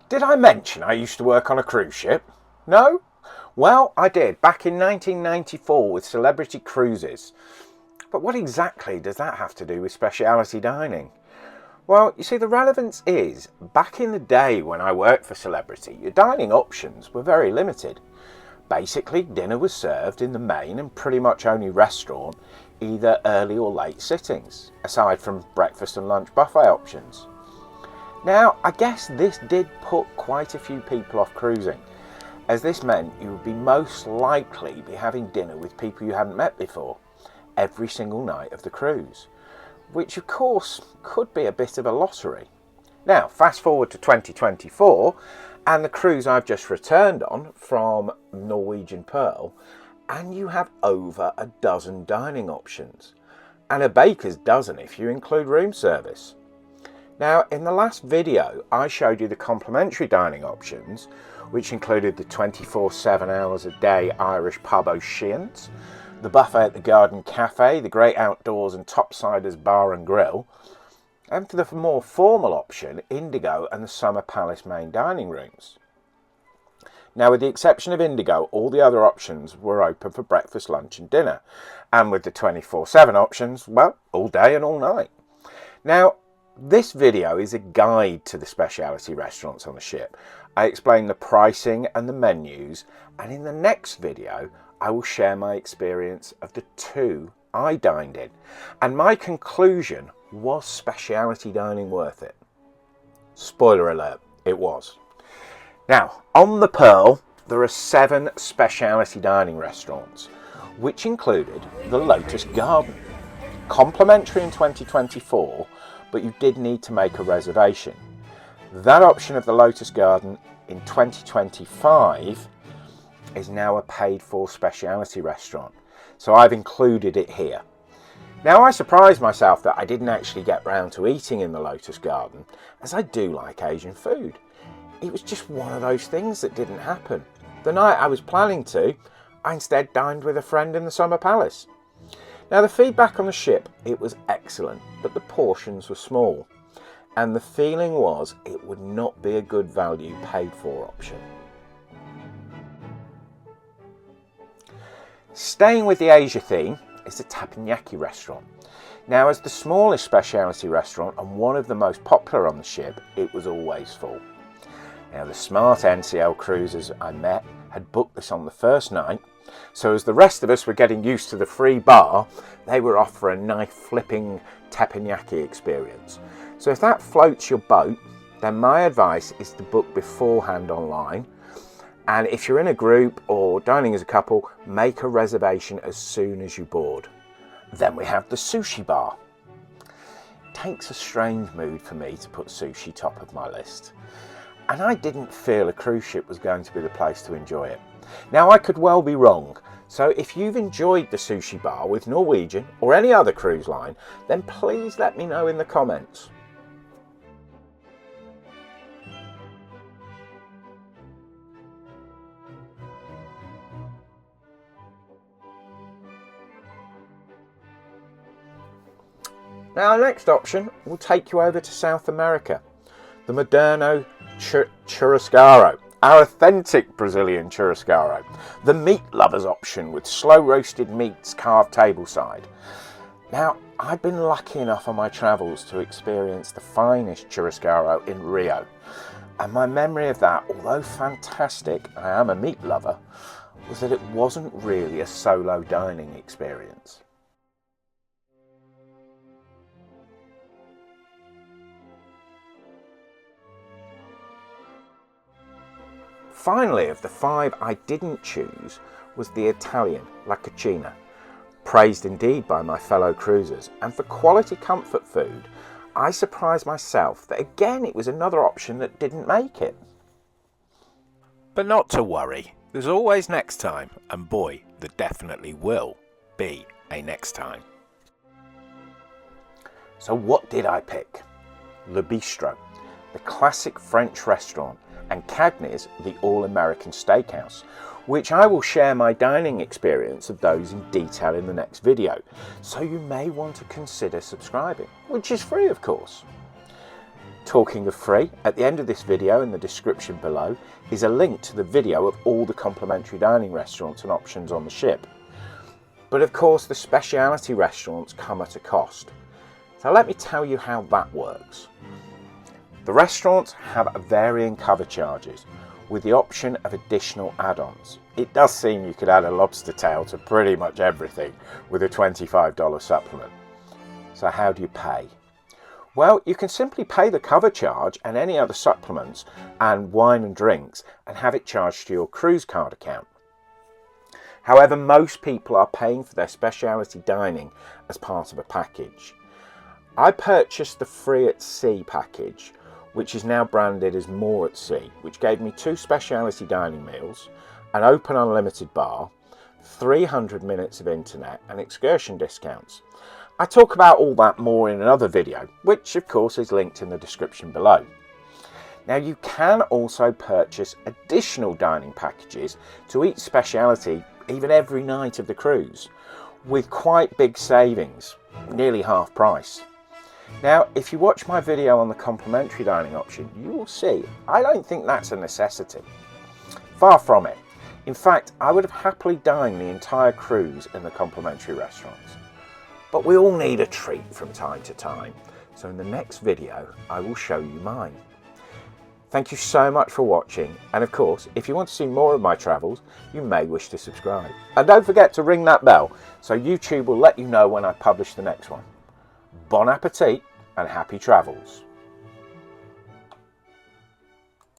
Did I mention I used to work on a cruise ship? No? Well, I did, back in 1994 with Celebrity Cruises. But what exactly does that have to do with speciality dining? Well, you see, the relevance is, back in the day when I worked for Celebrity, your dining options were very limited. Basically, dinner was served in the main and pretty much only restaurant, either early or late sittings, aside from breakfast and lunch buffet options. Now, I guess this did put quite a few people off cruising, as this meant you would be most likely be having dinner with people you hadn't met before, every single night of the cruise, which of course could be a bit of a lottery. Now, fast forward to 2024, and the cruise I've just returned on from Norwegian Pearl, and you have over a dozen dining options, and a baker's dozen if you include room service. Now, in the last video, I showed you the complimentary dining options, which included the 24/7 hours a day Irish pub O'Shea's, the buffet at the Garden Cafe, the great outdoors and topsiders bar and grill, and for the more formal option, Indigo and the Summer Palace main dining rooms. Now, with the exception of Indigo, all the other options were open for breakfast, lunch and dinner, and with the 24/7 options, well, all day and all night. Now, this video is a guide to the specialty restaurants on the ship. I explain the pricing and the menus, and in the next video I will share my experience of the two I dined in, and my conclusion: was specialty dining worth it? Spoiler alert, it was. Now, on the Pearl there are 7 specialty dining restaurants, which included the Lotus Garden, complimentary in 2024, but you did need to make a reservation. That option of the Lotus Garden in 2025 is now a paid for specialty restaurant, so I've included it here. Now, I surprised myself that I didn't actually get round to eating in the Lotus Garden, as I do like Asian food. It was just one of those things that didn't happen. The night I was planning to, I instead dined with a friend in the Summer Palace. Now, the feedback on the ship, it was excellent, but the portions were small, and the feeling was it would not be a good value paid for option. Staying with the Asia theme is the Teppanyaki restaurant. Now, as the smallest specialty restaurant and one of the most popular on the ship, it was always full. Now, the smart NCL cruisers I met had booked this on the first night, so as the rest of us were getting used to the free bar, they were off for a knife flipping teppanyaki experience. So if that floats your boat, then my advice is to book beforehand online, and if you're in a group or dining as a couple, make a reservation as soon as you board. Then we have the sushi bar. It takes a strange mood for me to put sushi top of my list, and I didn't feel a cruise ship was going to be the place to enjoy it. Now, I could well be wrong, so if you've enjoyed the sushi bar with Norwegian or any other cruise line, then please let me know in the comments. Now, our next option will take you over to South America, the Moderno Churrascaria, our authentic Brazilian churrascaria, the meat lovers option with slow roasted meats carved tableside. Now, I've been lucky enough on my travels to experience the finest churrascaria in Rio, and my memory of that, although fantastic, I am a meat lover, was that it wasn't really a solo dining experience. Finally, of the 5 I didn't choose was the Italian La Cucina, praised indeed by my fellow cruisers, and for quality comfort food, I surprised myself that again it was another option that didn't make it. But not to worry, there's always next time, and boy, there definitely will be a next time. So what did I pick? Le Bistro, the classic French restaurant, and Cagney's, the all-American steakhouse, which I will share my dining experience of those in detail in the next video, so you may want to consider subscribing, which is free of course. Talking of free, at the end of this video in the description below is a link to the video of all the complimentary dining restaurants and options on the ship. But of course the speciality restaurants come at a cost. So let me tell you how that works. The restaurants have varying cover charges with the option of additional add-ons. It does seem you could add a lobster tail to pretty much everything with a $25 supplement. So how do you pay? Well, you can simply pay the cover charge and any other supplements and wine and drinks and have it charged to your cruise card account. However, most people are paying for their speciality dining as part of a package. I purchased the Free at Sea package, which is now branded as More at Sea, which gave me 2 speciality dining meals, an open unlimited bar, 300 minutes of internet and excursion discounts. I talk about all that more in another video, which of course is linked in the description below. Now you can also purchase additional dining packages to eat speciality even every night of the cruise, with quite big savings, nearly half price. Now, if you watch my video on the complimentary dining option, you will see I don't think that's a necessity. Far from it. In fact, I would have happily dined the entire cruise in the complimentary restaurants. But we all need a treat from time to time, so in the next video I will show you mine. Thank you so much for watching, and of course, if you want to see more of my travels, you may wish to subscribe. And don't forget to ring that bell, so YouTube will let you know when I publish the next one. Bon appetit and happy travels.